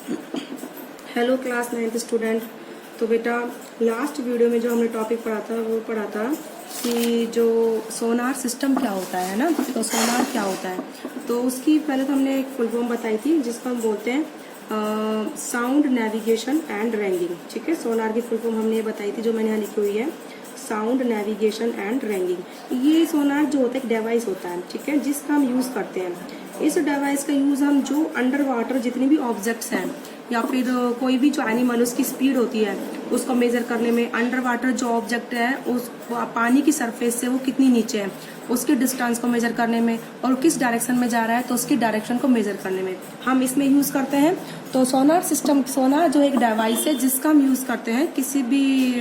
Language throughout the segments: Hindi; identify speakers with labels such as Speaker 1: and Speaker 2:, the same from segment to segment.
Speaker 1: Hello class 9th student. तो बेटा लास्ट वीडियो में जो हमने टॉपिक पढ़ा था वो पढ़ा था कि जो सोनार सिस्टम क्या होता है ना, तो सोनार क्या होता है। तो उसकी पहले तो हमने एक फुल फॉर्म बताई थी जिसको हम बोलते हैं साउंड नेविगेशन एंड रैंगिंग। ठीक है, सोनार की फुल फॉर्म हमने ये बताई थी जो मैंने यहाँ लिखी हुई है, साउंड नेविगेशन एंड रैंगिंग। ये सोनार जो होता है एक डिवाइस होता है, ठीक है, जिसका हम यूज़ करते हैं। इस डिवाइस का यूज़ हम जो अंडर वाटर जितने भी ऑब्जेक्ट्स हैं या फिर कोई भी जो एनिमल उसकी स्पीड होती है उसको मेजर करने में, अंडर वाटर जो ऑब्जेक्ट है उस पानी की सरफेस से वो कितनी नीचे है उसके डिस्टेंस को मेजर करने में, और किस डायरेक्शन में जा रहा है तो उसकी डायरेक्शन को मेजर करने में हम इसमें यूज़ करते हैं। तो सोनार सिस्टम, सोनार जो एक डिवाइस है जिसका हम यूज़ करते हैं किसी भी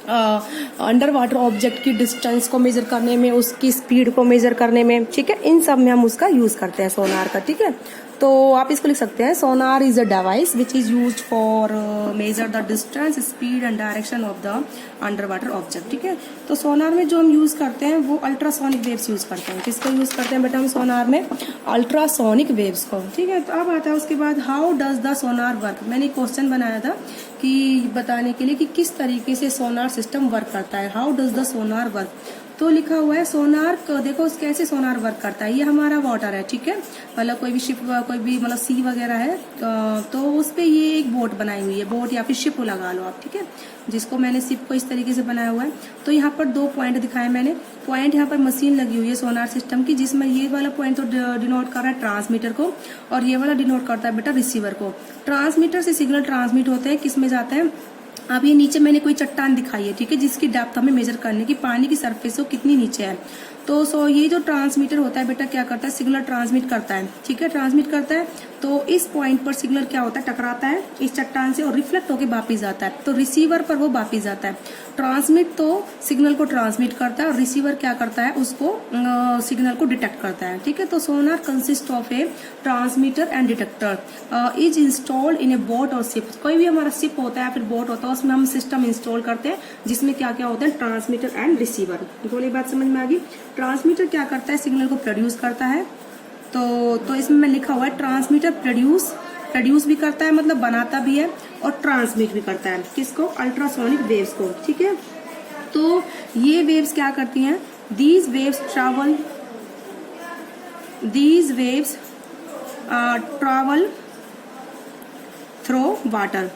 Speaker 1: अंडर वाटर ऑब्जेक्ट की डिस्टेंस को मेजर करने में, उसकी स्पीड को मेजर करने में, ठीक है, इन सब में हम उसका यूज करते हैं सोनार का। ठीक है, तो आप इसको लिख सकते हैं sonar is a device which is used for measure the distance, speed and direction of the under water object. ठीक है, तो सोनार में जो हम यूज करते हैं वो अल्ट्रासोनिक वेव्स यूज करते हैं। किसको यूज करते हैं बेटा हम सोनार में? अल्ट्रासोनिक वेव्स को। ठीक है, तो अब आता है उसके बाद how does the Sonar work. मैंने क्वेश्चन बनाया था कि बताने के लिए कि किस तरीके से सोनार सिस्टम वर्क करता है, how does the Sonar work. तो लिखा हुआ है सोनार को, देखो कैसे सोनार वर्क करता है। ये हमारा वाटर है, ठीक है, मतलब कोई भी शिप, कोई भी मतलब सी वगैरह है तो उस पे ये एक बोट बनाई हुई है, बोट या फिर शिप लगा लो आप, ठीक है, जिसको मैंने शिप को इस तरीके से बनाया हुआ है। तो यहाँ पर दो पॉइंट दिखाए मैंने, पॉइंट यहाँ पर मशीन लगी हुई है सोनार सिस्टम की, जिसमें ये वाला पॉइंट तो डिनोट कर रहा है ट्रांसमीटर को और ये वाला डिनोट करता है बेटा रिसीवर को। ट्रांसमीटर से सिग्नल ट्रांसमिट होते हैं, किस में जाते हैं। अब ये नीचे मैंने कोई चट्टान दिखाई है, ठीक है, जिसकी डेप्थ हमें मेजर करने की, पानी की सरफेस वो कितनी नीचे है। तो ये जो ट्रांसमीटर होता है बेटा क्या करता है, सिग्नल ट्रांसमिट करता है, ठीक है, ट्रांसमिट करता है। तो इस पॉइंट पर सिग्नल क्या होता है, टकराता है इस चट्टान से और रिफ्लेक्ट होकर वापिस जाता है, तो रिसीवर पर वो वापिस जाता है। ट्रांसमिट तो सिग्नल को ट्रांसमिट करता है और रिसीवर क्या करता है, उसको सिग्नल को डिटेक्ट करता है। ठीक है, तो sonar consist of a transmitter and detector is installed in a boat or ship. कोई भी हमारा शिप होता है फिर बोट होता है, उसमें हम सिस्टम इंस्टॉल करते हैं जिसमें क्या क्या होता है, ट्रांसमीटर एंड रिसीवर। बोली बात समझ में आ गई। ट्रांसमीटर क्या करता है, सिग्नल को प्रोड्यूस करता है। तो इसमें मैं लिखा हुआ है ट्रांसमीटर प्रोड्यूस भी करता है, मतलब बनाता भी है, और ट्रांसमिट भी करता है। किसको? अल्ट्रासोनिक वेव्स को। ठीक है, तो ये वेव्स क्या करती हैं, these waves travel through water.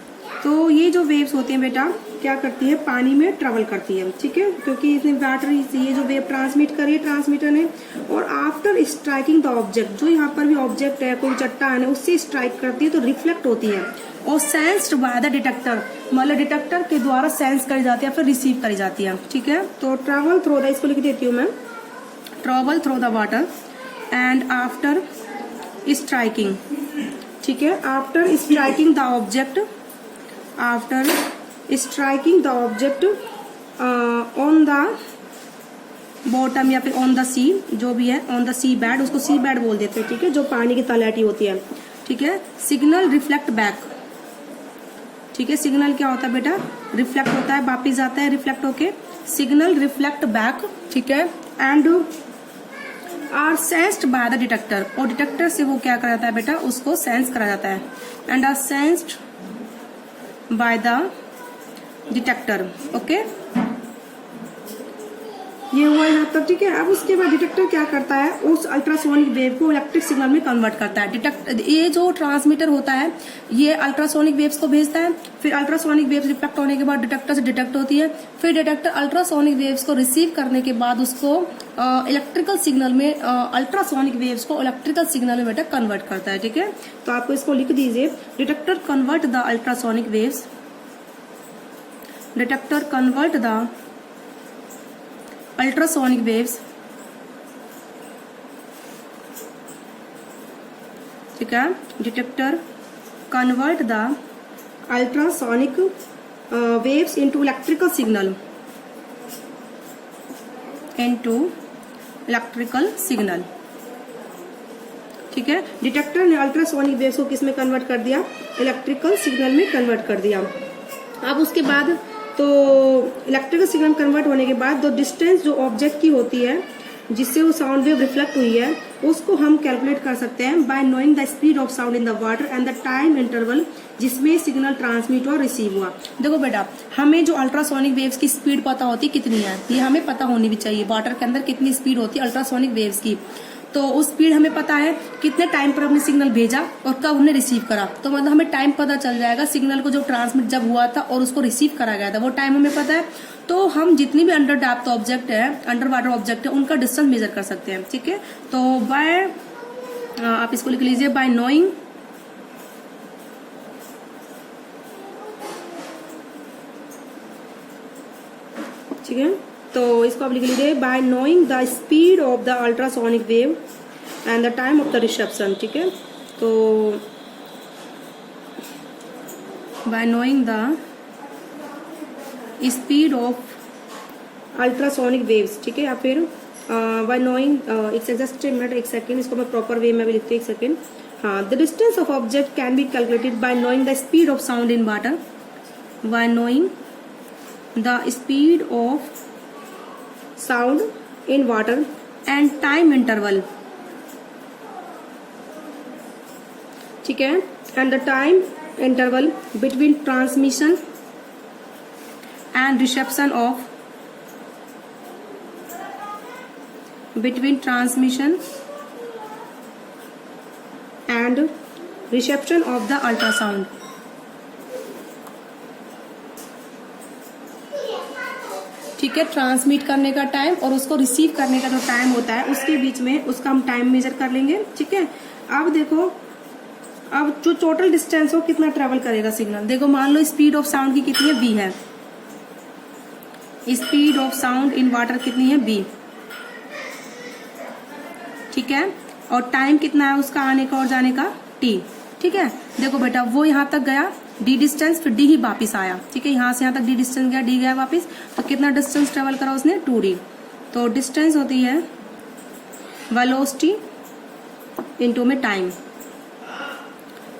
Speaker 1: तो ये जो वेव्स होती हैं बेटा क्या करती है, पानी में ट्रेवल करती है, ठीक है, क्योंकि इसने वाटर, ये जो वेव ट्रांसमिट करी है ट्रांसमीटर ने, और आफ्टर स्ट्राइकिंग द ऑब्जेक्ट, जो यहाँ पर भी ऑब्जेक्ट है, कोई चट्टान है, उससे स्ट्राइक करती है तो रिफ्लेक्ट होती है और सेंस्ड बाय द डिटेक्टर, मतलब डिटेक्टर के द्वारा सेंस करी जाती है, फिर रिसीव करी जाती है। ठीक है, तो ट्रेवल थ्रू द, इसको लिख देती हूँ मैं, travel through the water and after striking, ठीक है, after striking the object, after striking the object on the bottom या फिर ऑन द सी, जो भी है ऑन द सी बेड, उसको सी बेड बोल देते हैं, ठीक है, जो पानी की तलहटी होती है। ठीक है, सिग्नल रिफ्लेक्ट बैक, ठीक है, सिग्नल क्या होता है बेटा, रिफ्लेक्ट होता है, वापिस आता है रिफ्लेक्ट होके, सिग्नल रिफ्लेक्ट बैक, ठीक है, and are sensed by the detector, और डिटेक्टर से वो क्या करा जाता है बेटा, उसको सेंस करा जाता है, and are sensed by the detector. Okay, ये हुआ यहाँ तक, ठीक है। अब उसके बाद डिटेक्टर क्या करता है, उस अल्ट्रासोनिक वेव को इलेक्ट्रिक सिग्नल में कन्वर्ट करता है। ये जो ट्रांसमीटर होता है ये अल्ट्रासोनिक वेव्स को भेजता है, फिर अल्ट्रासोनिक वेव्स रिफ्लेक्ट होने के बाद डिटेक्टर से डिटेक्ट होती है, फिर डिटेक्टर अल्ट्रासोनिक वेव्स को रिसीव करने के बाद उसको इलेक्ट्रिकल सिग्नल में, अल्ट्रासोनिक वेव्स को इलेक्ट्रिकल सिग्नल में बेटा कन्वर्ट करता है। ठीक है, तो आपको इसको लिख दीजिए, detector convert the ultrasonic waves, detector convert the ultrasonic waves, ठीक है, detector convert the ultrasonic waves into electrical signal, ठीक है, डिटेक्टर ने अल्ट्रासोनिक वेव्स को किस में कन्वर्ट कर दिया, इलेक्ट्रिकल सिग्नल में कन्वर्ट कर दिया। अब उसके बाद तो इलेक्ट्रिकल सिग्नल कन्वर्ट होने के बाद जो डिस्टेंस जो ऑब्जेक्ट की होती है जिससे वो साउंड वेव रिफ्लेक्ट हुई है उसको हम कैलकुलेट कर सकते हैं bye knowing the speed of sound in the water and the time interval जिसमें सिग्नल ट्रांसमिट और रिसीव हुआ। देखो बेटा, हमें जो अल्ट्रासोनिक वेव्स की स्पीड पता होती है कितनी है, ये हमें पता होनी भी चाहिए। वाटर के अंदर कितनी स्पीड होती है अल्ट्रासोनिक वेव्स की, तो उस स्पीड हमें पता है कितने टाइम पर हमने सिग्नल भेजा और कब हमने रिसीव करा। तो मतलब हमें टाइम पता चल जाएगा सिग्नल को जो ट्रांसमिट जब हुआ था और उसको रिसीव करा गया था, वो टाइम हमें पता है। तो हम जितनी भी अंडर डेप्थ ऑब्जेक्ट है, अंडर वाटर ऑब्जेक्ट है, उनका डिस्टेंस मेजर कर सकते हैं। ठीक है, तो बाय, आप इसको लिख लीजिए, बाय नोइंग ठीक है, तो इसको आप लिख लीजिए bye knowing the speed of the ultrasonic wave and the time of the reception. ठीक है, तो bye knowing the speed of ultrasonic waves, ठीक है, या फिर बाय नोइंग, जस्ट मिनट, एक सेकेंड, इसको मैं प्रॉपर वे में भी लिखती हूँ, एक सेकेंड। हाँ, the distance of object can be calculated by knowing the speed of sound in water, bye knowing the speed of sound in water and time interval. ठीक है, and the time interval between transmission and reception of between transmission and reception of the ultrasound। ठीक है, ट्रांसमिट करने का टाइम और उसको रिसीव करने का जो टाइम होता है उसके बीच में उसका हम टाइम मेजर कर लेंगे। ठीक है, अब देखो, अब जो टोटल डिस्टेंस हो कितना ट्रेवल करेगा सिग्नल। देखो, मान लो स्पीड ऑफ साउंड की कितनी है, v है। Speed of sound in water कितनी है, v। ठीक है, और टाइम कितना है उसका आने का और जाने का, t। ठीक है, देखो बेटा, वो यहाँ तक गया d डिस्टेंस, फिर d ही वापिस आया। ठीक है, यहाँ से यहाँ तक d डिस्टेंस गया, d गया वापिस, तो कितना डिस्टेंस ट्रेवल करा उसने, 2d। तो डिस्टेंस होती है वेलोसिटी इनटू में टाइम,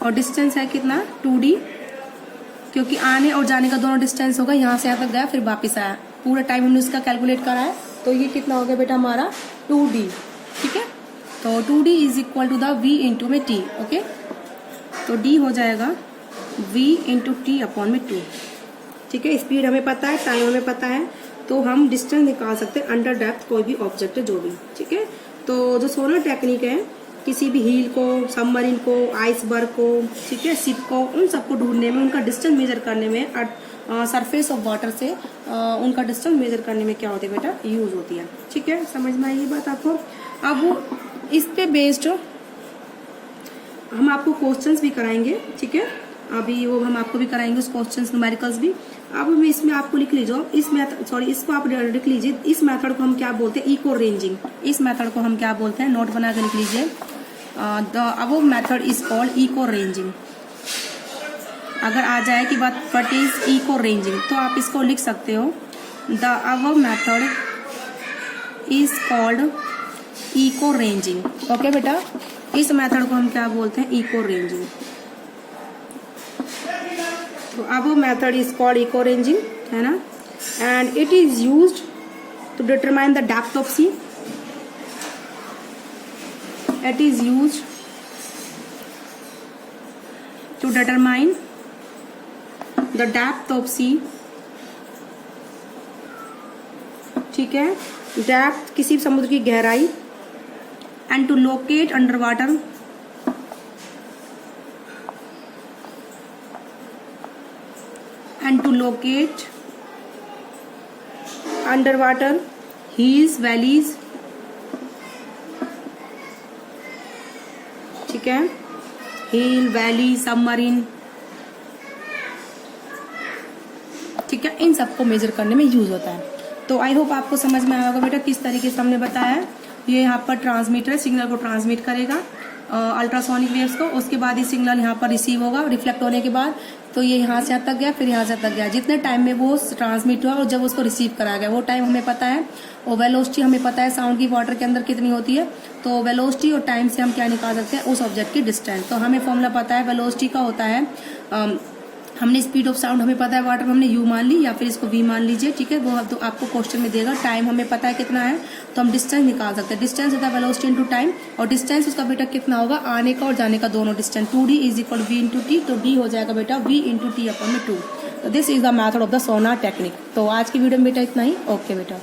Speaker 1: और डिस्टेंस है कितना, 2d, क्योंकि आने और जाने का दोनों डिस्टेंस होगा। यहाँ से यहाँ तक गया फिर वापिस आया, पूरा टाइम हमने उसका कैलकुलेट करा है। तो ये कितना हो गया बेटा हमारा, 2d। ठीक है, तो 2d is equal to the v into में t। ओके, तो d हो जाएगा v इंटू टी अपॉन में 2। ठीक है, स्पीड हमें पता है, टाइम हमें पता है, तो हम डिस्टेंस निकाल सकते हैं अंडर डेप्थ कोई भी ऑब्जेक्ट है जो भी। ठीक है, तो जो सोलर टेक्निक है, किसी भी हील को, सबमरीन को, आइसबर्ग को, ठीक है, शिप को, उन सबको ढूंढने में, उनका डिस्टेंस मेजर करने में, सरफेस ऑफ वाटर से उनका डिस्टेंस मेजर करने में क्या होती है बेटा, यूज होती है। ठीक है, समझ में आई ये बात आपको। अब इस पे बेस्ड हम आपको क्वेश्चंस भी कराएंगे। ठीक है, अभी वो हम आपको भी कराएंगे उस क्वेश्चंस, न्यूमेरिकल्स भी। अब इसमें आपको लिख लीजिए, इसको आप लिख लीजिए, इस मेथड को हम क्या बोलते हैं, इको रेंजिंग। इस मेथड को हम क्या बोलते हैं, नोट बना के लिख लीजिए, the above method is called echo ranging. अगर आ जाए कि बात व्हाट इज इको रेंजिंग, तो आप इसको लिख सकते हो, the above method is called echo ranging. Okay बेटा, इस मेथड को हम क्या बोलते हैं, इको रेंजिंग। तो above method is called echo ranging, है ना, and it is used to determine the depth of sea. It is used to determine the depth of sea. ठीक है, डेप्थ किसी समुद्र की गहराई, and to locate under water and to locate underwater hills, valleys। ठीक है, हिल, वैली, सबमरीन, ठीक है, इन सबको मेजर करने में यूज होता है। तो आई होप आपको समझ में आया होगा बेटा किस तरीके से हमने बताया है। ये यहाँ पर ट्रांसमीटर सिग्नल को ट्रांसमिट करेगा अल्ट्रासोनिक वेव्स को, उसके बाद ये सिग्नल यहाँ पर रिसीव होगा रिफ्लेक्ट होने के बाद, तो ये यहाँ से यहाँ तक गया, फिर यहाँ से तक गया, जितने टाइम में वो ट्रांसमिट हुआ और जब उसको रिसीव करा गया वो टाइम हमें पता है, और वेलोसिटी हमें पता है साउंड की वाटर के अंदर कितनी होती है। तो वेलोसिटी और टाइम से हम क्या निकाल सकते हैं, उस ऑब्जेक्ट की डिस्टेंस। तो हमें फॉर्मूला पता है, वेलोसिटी का होता है हमने स्पीड ऑफ साउंड हमें पता है वाटर में हमने यू मान ली या फिर इसको वी मान लीजिए, ठीक है। वो तो आपको क्वेश्चन में देगा। टाइम हमें पता है कितना है, तो हम डिस्टेंस निकाल सकते हैं। डिस्टेंस होता है वेलोसिटी इनटू टाइम, और डिस्टेंस उसका बेटा कितना होगा, आने का और जाने का दोनों distance. 2d is equal v into T, तो d हो जाएगा बेटा v इंटू टी अपॉन में 2। तो this is the method of the Sonar technique. तो आज की वीडियो में बेटा इतना ही। ओके बेटा।